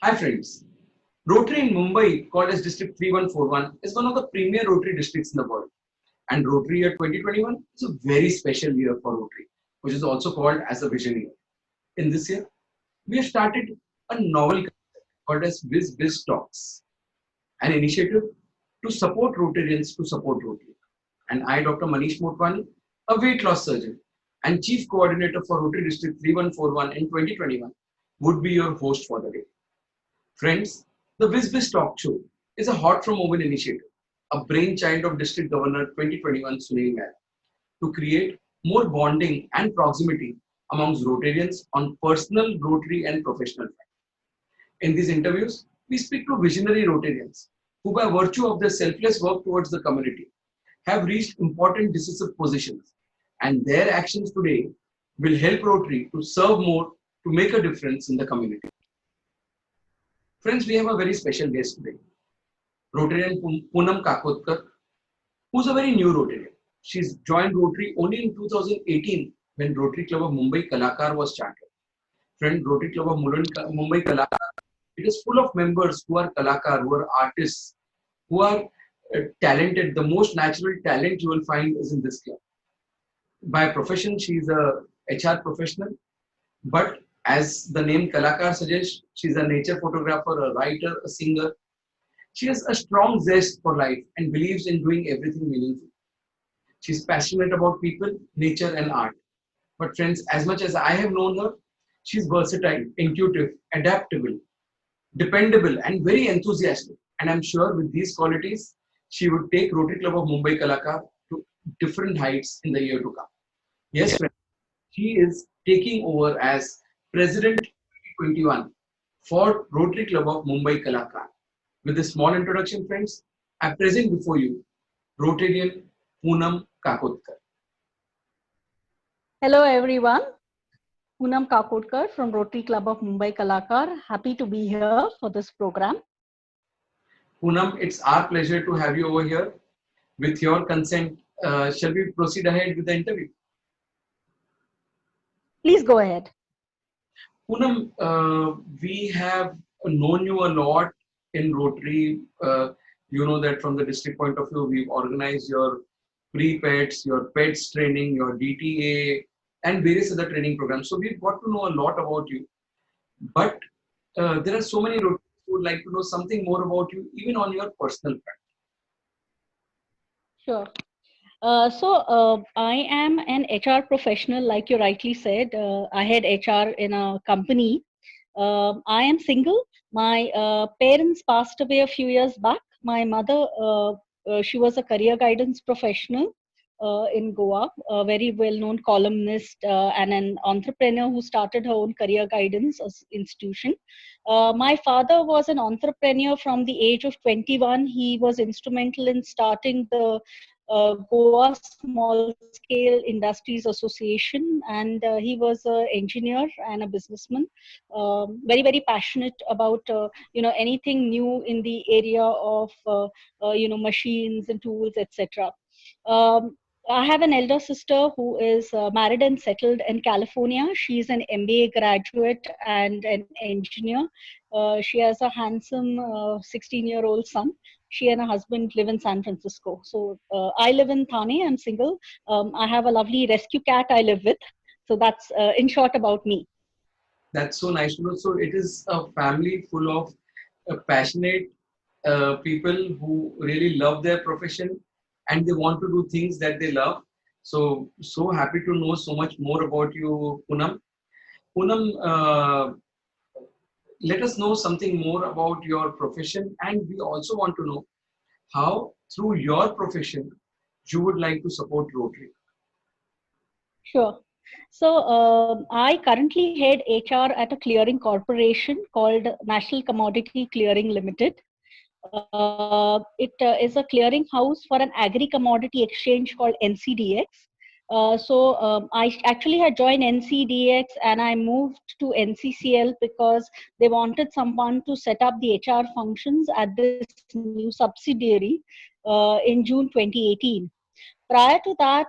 Hi friends. Rotary in Mumbai, called as District 3141, is one of the premier Rotary districts in the world. And Rotary year 2021 is a very special year for Rotary, which is also called as a Vision Year. In this year, we have started a novel concept called as Biz Talks, an initiative to support Rotarians to support Rotary. And I, Dr. Manish Motwani, a weight loss surgeon and Chief Coordinator for Rotary District 3141 in 2021, would be your host for the day. Friends, the WizBiz Talk Show is a hot from oven initiative, a brainchild of District Governor 2021 Sunil Mair, to create more bonding and proximity amongst Rotarians on personal, Rotary and professional front. In these interviews, we speak to visionary Rotarians who, by virtue of their selfless work towards the community, have reached important decisive positions, and their actions today will help Rotary to serve more to make a difference in the community. Friends, we have a very special guest today, Rotarian Poonam Kakotkar, who's a very new Rotarian. She's joined Rotary only in 2018 when Rotary Club of Mumbai Kalakar was started. Friend, Rotary Club of Mumbai Kalakar, it is full of members who are Kalakar, who are artists, who are talented. The most natural talent you will find is in this club. By profession, she is a HR professional, but as the name Kalakar suggests, she's a nature photographer, a writer, a singer. She has a strong zest for life and believes in doing everything meaningful. She's passionate about people, nature, and art. But friends, as much as I have known her, she's versatile, intuitive, adaptable, dependable, and very enthusiastic. And I'm sure with these qualities, she would take Rotary Club of Mumbai Kalakar to different heights in the year to come. Yes, friends, she is taking over as President 2021 for Rotary Club of Mumbai Kalakar. With this small introduction, friends, I present before you Rotarian Poonam Kakotkar. Hello everyone, Poonam Kakotkar from Rotary Club of Mumbai Kalakar. Happy to be here for this program. Poonam, it's our pleasure to have you over here. With your consent, shall we proceed ahead with the interview? Please go ahead. Poonam, we have known you a lot in Rotary. You know that from the district point of view, we've organized your pre-pets, your pets training, your DTA, and various other training programs. So we've got to know a lot about you. But there are so many Rotarians who would like to know something more about you, even on your personal front. Sure. I am an HR professional, like you rightly said. I had HR in a company. I am single. My parents passed away a few years back. My mother, she was a career guidance professional in Goa, a very well-known columnist and an entrepreneur who started her own career guidance institution. My father was an entrepreneur from the age of 21. He was instrumental in starting the Goa Small Scale Industries Association, and he was an engineer and a businessman. Very passionate about anything new in the area of machines and tools, etc. I have an elder sister who is married and settled in California. She's an MBA graduate and an engineer. She has a handsome 16-year-old son. She and her husband live in San Francisco. So I live in Thane. I'm single. I have a lovely rescue cat I live with. So that's in short about me. That's so nice to know. So it is a family full of passionate people who really love their profession and they want to do things that they love. So happy to know so much more about you, Poonam. Poonam, let us know something more about your profession, and we also want to know how, through your profession, you would like to support Rotary. Sure. So I currently head HR at a clearing corporation called National Commodity Clearing Limited. It is a clearing house for an agri-commodity exchange called NCDX. I actually had joined NCDX and I moved to NCCL because they wanted someone to set up the HR functions at this new subsidiary in June 2018. Prior to that,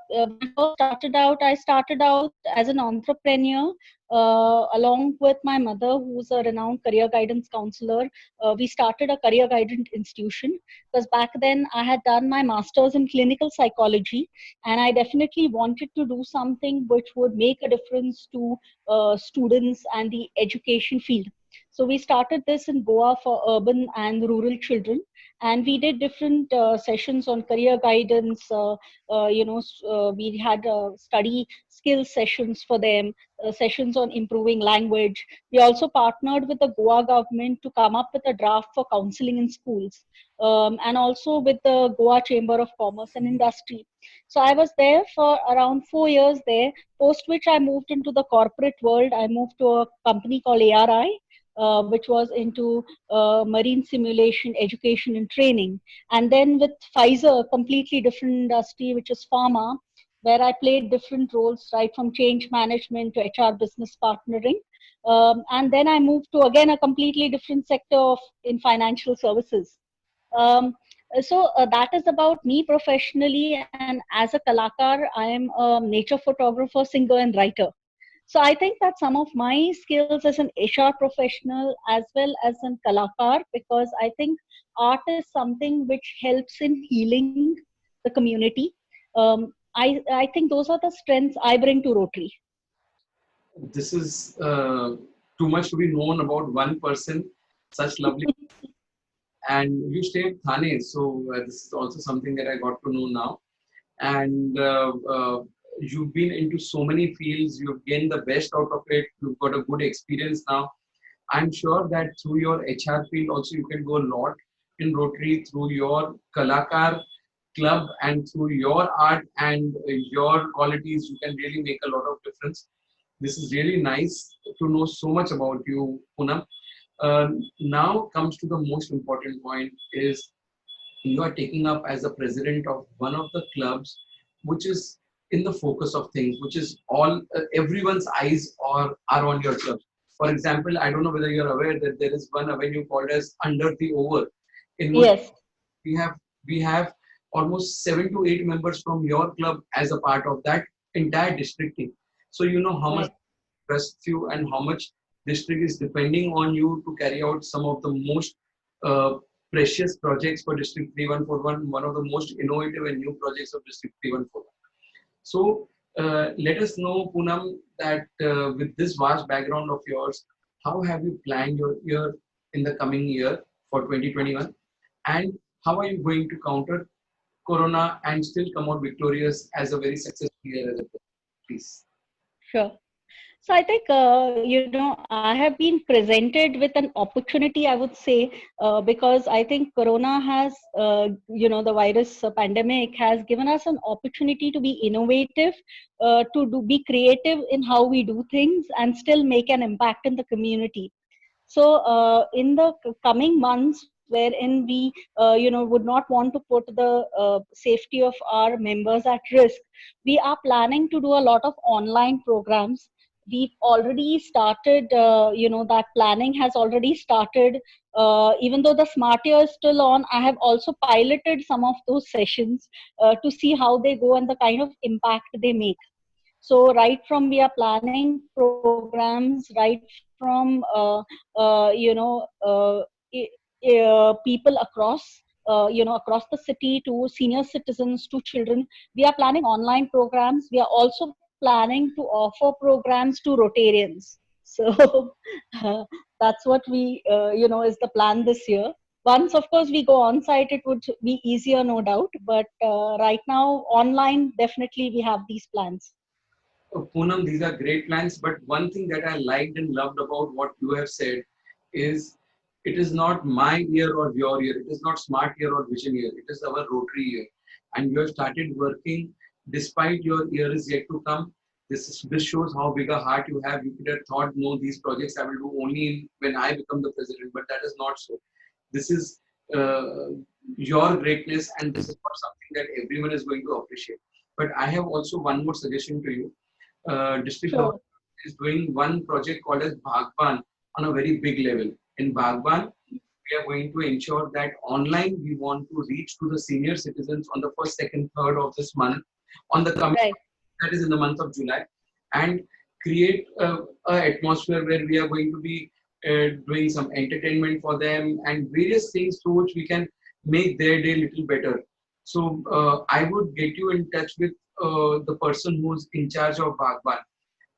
when I first started out, I started out as an entrepreneur along with my mother, who's a renowned career guidance counselor. We started a career guidance institution because back then I had done my master's in clinical psychology, and I definitely wanted to do something which would make a difference to students and the education field. So we started this in Goa for urban and rural children, and we did different sessions on career guidance. We had study skill sessions for them, sessions on improving language. We also partnered with the Goa government to come up with a draft for counseling in schools, and also with the Goa Chamber of Commerce and Industry. So I was there for around 4 years there, post which I moved into the corporate world. I moved to a company called ARI, which was into marine simulation, education, and training. And then with Pfizer, completely different industry, which is pharma, where I played different roles, right from change management to HR business partnering. And then I moved to again a completely different sector of in financial services. Um, so that is about me professionally, and as a kalakar, I am a nature photographer, singer, and writer. So I think that some of my skills as an HR professional as well as an kalakar, because I think art is something which helps in healing the community. I think those are the strengths I bring to Rotary. This is too much to be known about one person. Such lovely. And you stay at Thane, so this is also something that I got to know now. And you've been into so many fields. You've gained the best out of it. You've got a good experience now. I'm sure that through your HR field also you can go a lot in Rotary through your Kalakar club and through your art and your qualities. You can really make a lot of difference. This is really nice to know so much about you, Poonam. Now comes to the most important point is you are taking up as a president of one of the clubs which is in the focus of things, which is all everyone's eyes are on your club. For example, I don't know whether you're aware that there is one avenue called as Under the Over, in which Yes, we have we have almost 7 to 8 members from your club as a part of that entire district team. So you know how much right. trust you and how much district is depending on you to carry out some of the most uh, precious projects for District 3141, one of the most innovative and new projects of District 3141. So let us know, Poonam, that with this vast background of yours, how have you planned your year in the coming year for 2021? And how are you going to counter Corona and still come out victorious as a very successful year as a please? Sure. So I think, I have been presented with an opportunity, I would say, because I think Corona has, the virus pandemic has given us an opportunity to be innovative, be creative in how we do things and still make an impact in the community. So, in the coming months, wherein we, would not want to put the safety of our members at risk, we are planning to do a lot of online programs. We've already started, that planning has already started. Even though the smart year is still on, I have also piloted some of those sessions to see how they go and the kind of impact they make. So right from we are planning programs, right from people across across the city to senior citizens to children. We are planning online programs. We are also planning to offer programs to Rotarians. So that's what we is the plan this year. Once, of course, we go on site, it would be easier, no doubt. But right now, online, definitely we have these plans. Poonam, these are great plans, but one thing that I liked and loved about what you have said is it is not my year or your year. It is not smart year or vision year. It is our Rotary year. And you have started working despite your year is yet to come. This shows how big a heart you have. You could have thought, no, these projects I will do only when I become the president, but that is not so. This is your greatness, and this is not something that everyone is going to appreciate. But I have also one more suggestion to you. District Sure. government is doing one project called as Bhagban on a very big level. In Bhagban, we are going to ensure that online we want to reach to the senior citizens on the first, second, third of this month, on the coming, Right. that is in the month of July, and create a atmosphere where we are going to be doing some entertainment for them and various things through which we can make their day little better. So I would get you in touch with the person who's in charge of Bhagwan.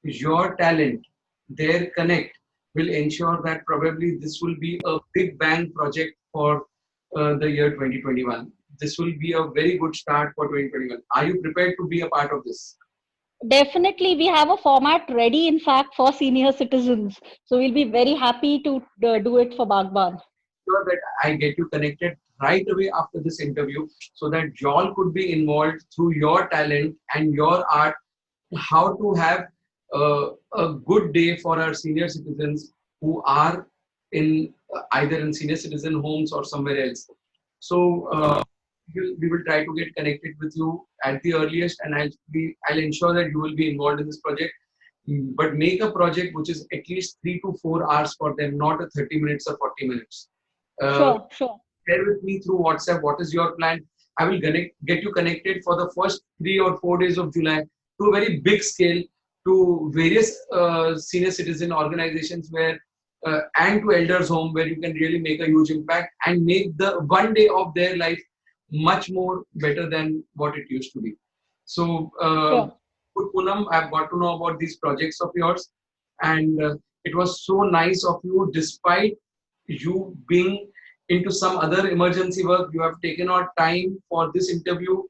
Your talent, their connect will ensure that probably this will be a big bang project for the year 2021. This will be a very good start for 2021. Are you prepared to be a part of this? Definitely, we have a format ready, in fact, for senior citizens. So we'll be very happy to do it for Bagban. Sure that I get you connected right away after this interview so that y'all could be involved through your talent and your art, how to have a good day for our senior citizens who are in either in senior citizen homes or somewhere else. So we will try to get connected with you at the earliest, and I'll ensure that you will be involved in this project. But make a project which is at least 3 to 4 hours for them, not a 30 minutes or 40 minutes. Uh, Sure, sure. Share with me through WhatsApp what is your plan. I will get you connected for the first 3 or 4 days of July to a very big scale to various senior citizen organizations where and to elders home where you can really make a huge impact and make the one day of their life much more better than what it used to be. So Sure. good Poonam, I've got to know about these projects of yours, and it was so nice of you despite you being into some other emergency work. You have taken out time for this interview.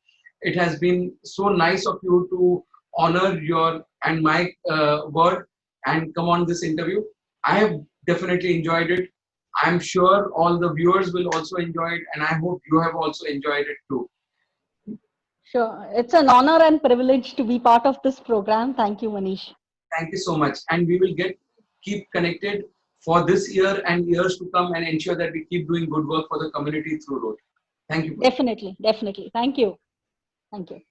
It has been so nice of you to honor your and my word and come on this interview. I have definitely enjoyed it. I'm sure all the viewers will also enjoy it, and I hope you have also enjoyed it too. Sure. It's an honor and privilege to be part of this program. Thank you, Manish. Thank you so much, and we will keep connected for this year and years to come, and ensure that we keep doing good work for the community through road. Thank you. Definitely, definitely. Thank you. Thank you.